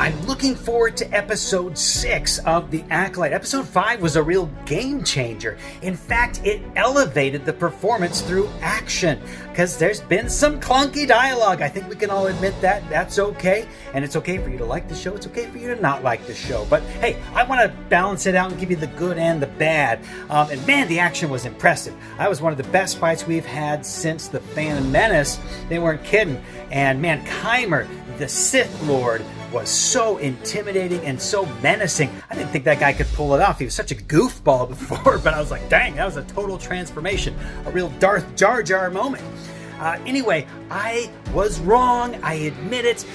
I'm looking forward to episode 6 of The Acolyte. Episode 5 was a real game changer. In fact, it elevated the performance through action because there's been some clunky dialogue. I think we can all admit that. That's okay. And it's okay for you to like the show. It's okay for you to not like the show. But hey, I want to balance it out and give you the good and the bad. And man, the action was impressive. That was one of the best fights we've had since the Phantom Menace. They weren't kidding. And man, Kymer, the Sith Lord, was so intimidating and so menacing. I didn't think that guy could pull it off. He was such a goofball before, but I was like, dang, that was a total transformation. A real Darth Jar Jar moment. Anyway, I was wrong. I admit it.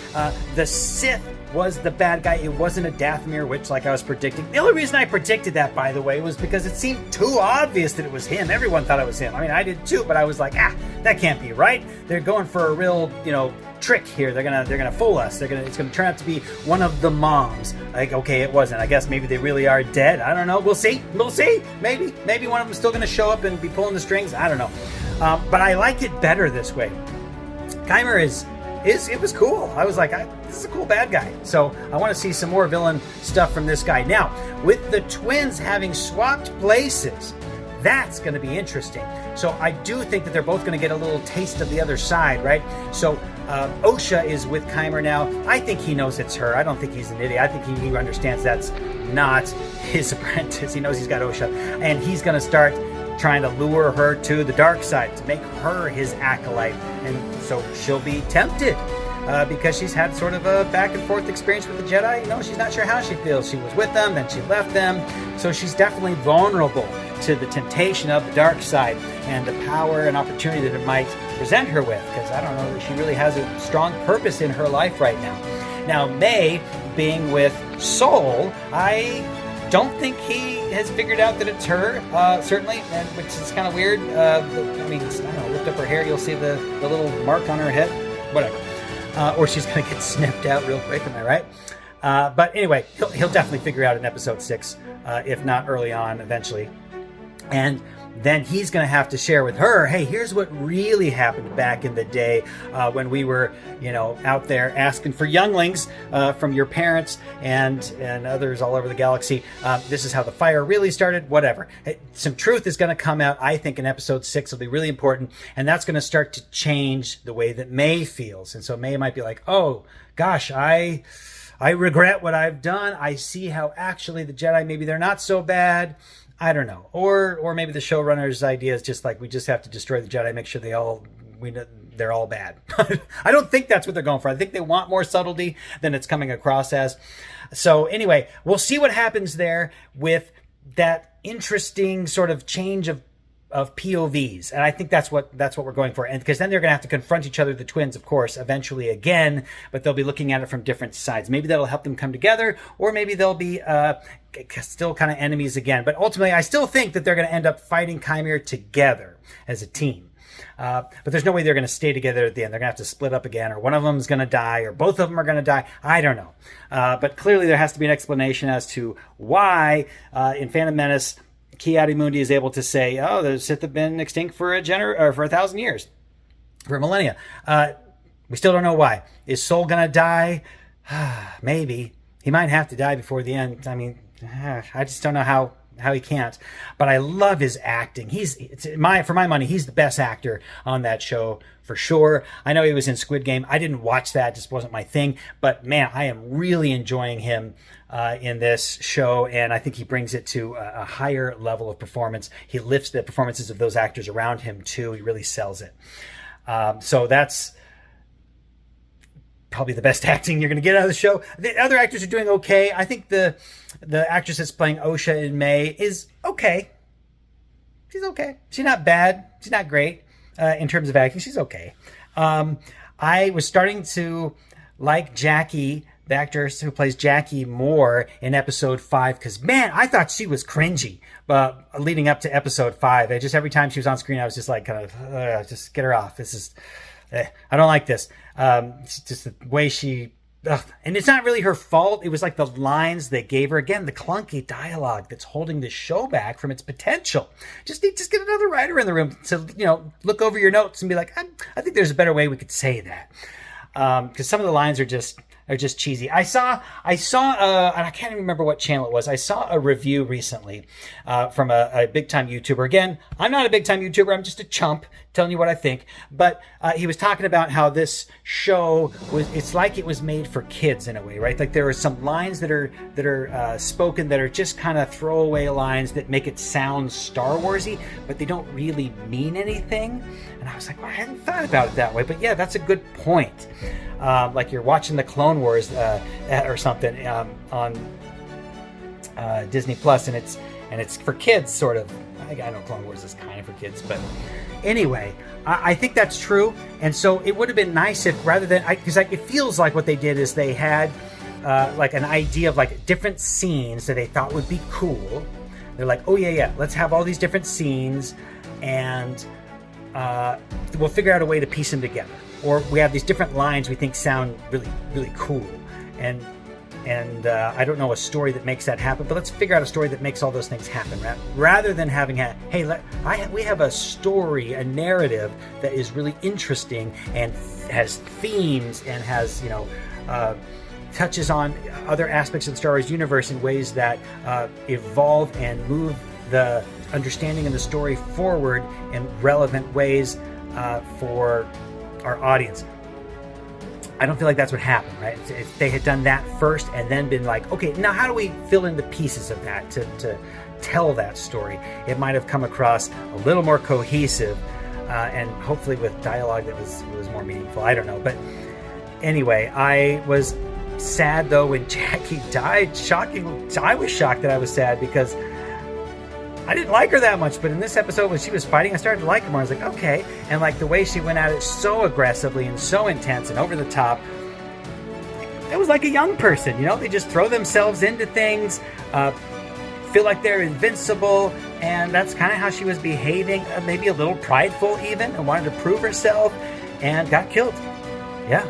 The Sith was the bad guy. It wasn't a Dathomir witch like I was predicting. The only reason I predicted that, by the way, was because it seemed too obvious that it was him. Everyone thought it was him. I mean, I did too, but I was like, that can't be right. They're going for a real, trick here. They're gonna fool us. It's gonna turn out to be one of the moms. Like, okay, it wasn't. I guess maybe they really are dead. I don't know. We'll see. Maybe one of them's still gonna show up and be pulling the strings. I don't know. But I liked it better this way. Kymer it was cool. I was like, this is a cool bad guy. So I want to see some more villain stuff from this guy. Now, with the twins having swapped places, that's going to be interesting. So I do think that they're both going to get a little taste of the other side, right? So Osha is with Kymer now. I think he knows it's her. I don't think he's an idiot. I think he understands that's not his apprentice. He knows he's got Osha. And he's going to start trying to lure her to the dark side, to make her his acolyte. And so she'll be tempted because she's had sort of a back and forth experience with the Jedi. She's not sure how she feels. She was with them, then she left them. So she's definitely vulnerable to the temptation of the dark side and the power and opportunity that it might present her with, because I don't know that she really has a strong purpose in her life right now. Now, May being with Soul, I don't think he has figured out that it's her, certainly, which is kind of weird. I don't know, lift up her hair, you'll see the little mark on her head, whatever. Or she's going to get snipped out real quick, am I right? But anyway, he'll definitely figure out in episode 6, if not early on, eventually. And then he's going to have to share with her, hey, here's what really happened back in the day when we were, out there asking for younglings from your parents and others all over the galaxy. This is how the fire really started, whatever. Some truth is going to come out, I think, in episode 6 will be really important. And that's going to start to change the way that May feels. And so May might be like, oh, gosh, I regret what I've done. I see how actually the Jedi, maybe they're not so bad. I don't know. Or maybe the showrunner's idea is just like, we just have to destroy the Jedi, make sure they're all bad. I don't think that's what they're going for. I think they want more subtlety than it's coming across as. So anyway, we'll see what happens there with that interesting sort of change of POVs. And I think that's what we're going for. And because then they're going to have to confront each other, the twins, of course, eventually again, but they'll be looking at it from different sides. Maybe that'll help them come together, or maybe they'll be still kind of enemies again. But ultimately, I still think that they're going to end up fighting Kymer together as a team. But there's no way they're going to stay together at the end. They're going to have to split up again, or one of them is going to die, or both of them are going to die. I don't know. But clearly there has to be an explanation as to why in Phantom Menace, Ki-Adi-Mundi is able to say, oh, the Sith have been extinct for for 1,000 years, for a millennia. We still don't know why. Is Soul going to die? Maybe. He might have to die before the end. I mean, I just don't know how he can't. But I love his acting. For my money, he's the best actor on that show for sure. I know he was in Squid Game. I didn't watch that. It just wasn't my thing. But man, I am really enjoying him in this show, and I think he brings it to a higher level of performance. He lifts the performances of those actors around him too. He really sells it. So that's probably the best acting you're going to get out of the show. The other actors are doing okay. I think the actress that's playing Osha in May is okay. She's okay. She's not bad. She's not great in terms of acting. She's okay. I was starting to like Jackie, the actress who plays Jackie, more in episode 5, because man, I thought she was cringy leading up to episode 5. Every time she was on screen, I was just like, kind of, just get her off. This is, I don't like this. It's just the way she, and it's not really her fault. It was like the lines they gave her. Again, the clunky dialogue that's holding the show back from its potential. Just get another writer in the room to, look over your notes and be like, I think there's a better way we could say that. Because some of the lines are just, They're just cheesy. I saw, and I can't even remember what channel it was. I saw a review recently from a big time YouTuber. Again, I'm not a big time YouTuber. I'm just a chump telling you what I think. But he was talking about how this show it's like it was made for kids in a way, right? Like there are some lines that are spoken that are just kind of throwaway lines that make it sound Star Warsy, but they don't really mean anything. And I was like, well, I hadn't thought about it that way. But yeah, that's a good point. Like you're watching the Clone Wars or something on Disney Plus, and it's for kids, sort of. I know Clone Wars is kind of for kids, but anyway, I think that's true. And so it would have been nice if rather than because it feels like what they did is they had like an idea of like different scenes that they thought would be cool. They're like, oh yeah, let's have all these different scenes, and we'll figure out a way to piece them together. Or we have these different lines we think sound really, really cool. And I don't know a story that makes that happen, but let's figure out a story that makes all those things happen, right? Rather than having, we have a story, a narrative that is really interesting and has themes and has, touches on other aspects of the Star Wars universe in ways that evolve and move the understanding of the story forward in relevant ways for our audience. I don't feel like that's what happened, right? If they had done that first and then been like, okay, now how do we fill in the pieces of that to tell that story? It might have come across a little more cohesive and hopefully with dialogue that was more meaningful. I don't know. But anyway, I was sad though when Jackie died. Shocking. I was shocked that I was sad because I didn't like her that much, but in this episode when she was fighting, I started to like her more. I was like, okay. And like the way she went at it so aggressively and so intense and over the top, it was like a young person, They just throw themselves into things, feel like they're invincible, and that's kind of how she was behaving, maybe a little prideful even, and wanted to prove herself, and got killed. Yeah.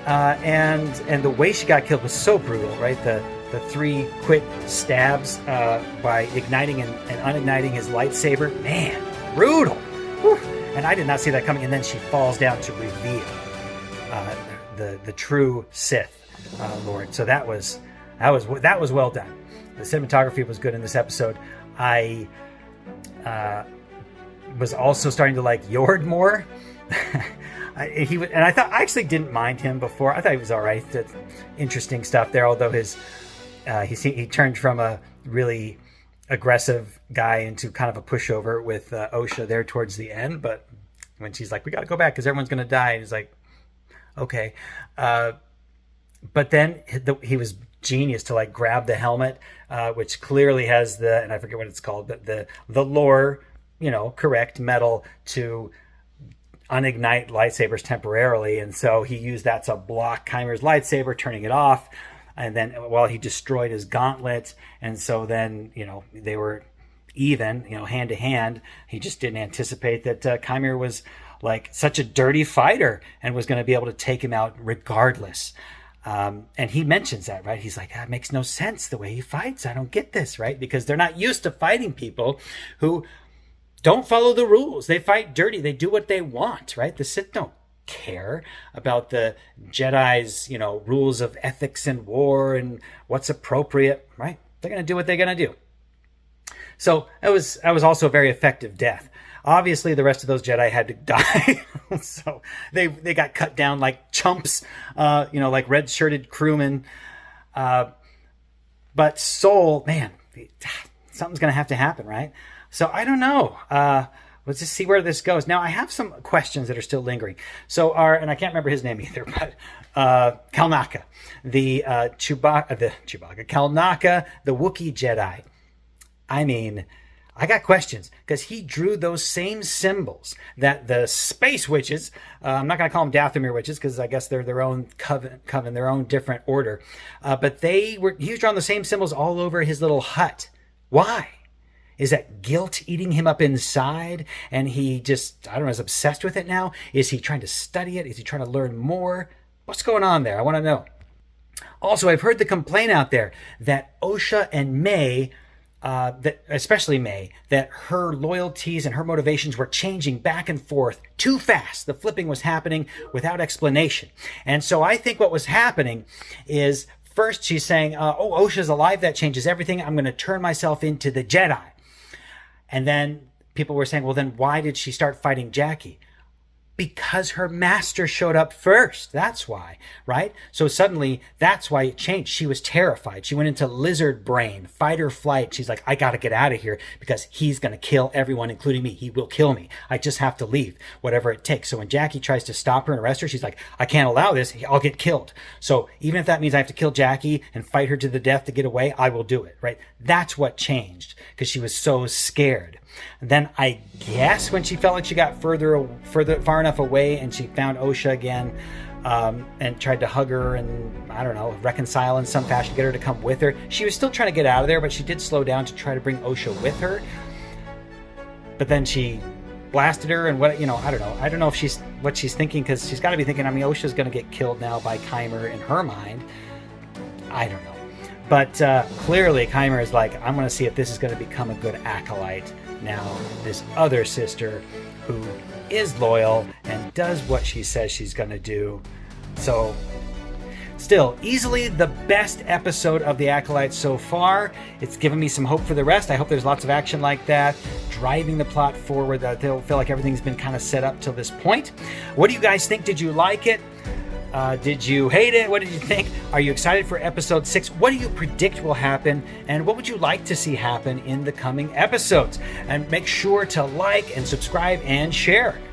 And the way she got killed was so brutal, right? The 3 quick stabs by igniting and unigniting his lightsaber. Man, brutal. Whew. And I did not see that coming. And then she falls down to reveal the true Sith Lord. So that was well done. The cinematography was good in this episode. I was also starting to like Yord more. I actually didn't mind him before. I thought he was all right. Interesting stuff there. Although he turned from a really aggressive guy into kind of a pushover with Osha there towards the end. But when she's like, we got to go back because everyone's going to die. And he's like, okay. But then he was genius to like grab the helmet, which clearly has and I forget what it's called, but the lore, correct metal to unignite lightsabers temporarily. And so he used that to block Kymer's lightsaber, turning it off. And then while he destroyed his gauntlet, and so then, they were even, hand to hand. He just didn't anticipate that Kymer was like such a dirty fighter and was going to be able to take him out regardless. And he mentions that, right? He's like, that makes no sense the way he fights. I don't get this, right? Because they're not used to fighting people who don't follow the rules. They fight dirty. They do what they want, right? The Sith don't care about the Jedi's, rules of ethics and war and what's appropriate, right? They're going to do what they're going to do. So that was also a very effective death. Obviously, the rest of those Jedi had to die. So they got cut down like chumps, like red-shirted crewmen. But Soul, man, something's going to have to happen, right? So I don't know. Let's just see where this goes. Now, I have some questions that are still lingering. So and I can't remember his name either, but Kalnaka, the Chewbacca, Kalnaka, the Wookiee Jedi. I mean, I got questions because he drew those same symbols that the space witches, I'm not going to call them Dathomir witches because I guess they're their own coven, their own different order. But he was drawing the same symbols all over his little hut. Why? Is that guilt eating him up inside and he just, I don't know, is obsessed with it now? Is he trying to study it? Is he trying to learn more? What's going on there? I want to know. Also, I've heard the complaint out there that Osha and May that especially May, that her loyalties and her motivations were changing back and forth too fast. The flipping was happening without explanation. And so I think what was happening is first she's saying, oh, Osha's alive. That changes everything. I'm going to turn myself into the Jedi. And then people were saying, well, then why did she start fighting Jackie? Because her master showed up first. That's why, right? So suddenly, that's why it changed. She was terrified. She went into lizard brain, fight or flight. She's like, I got to get out of here because he's going to kill everyone, including me. He will kill me. I just have to leave, whatever it takes. So when Jackie tries to stop her and arrest her, she's like, I can't allow this. I'll get killed. So even if that means I have to kill Jackie and fight her to the death to get away, I will do it, right? That's what changed because she was so scared. And then I guess when she felt like she got far enough away and she found Osha again, and tried to hug her and, I don't know, reconcile in some fashion, get her to come with her. She was still trying to get out of there, but she did slow down to try to bring Osha with her. But then she blasted her and what, I don't know. I don't know if what she's thinking, because she's got to be thinking, Osha's going to get killed now by Keimer in her mind. I don't know. But clearly Keimer is like, I'm going to see if this is going to become a good acolyte. Now, this other sister who is loyal and does what she says she's going to do. So, still, easily the best episode of The Acolyte so far. It's given me some hope for the rest. I hope there's lots of action like that, driving the plot forward, that they'll feel like everything's been kind of set up till this point. What do you guys think? Did you like it? Did you hate it? What did you think? Are you excited for episode 6? What do you predict will happen? And what would you like to see happen in the coming episodes? And make sure to like and subscribe and share.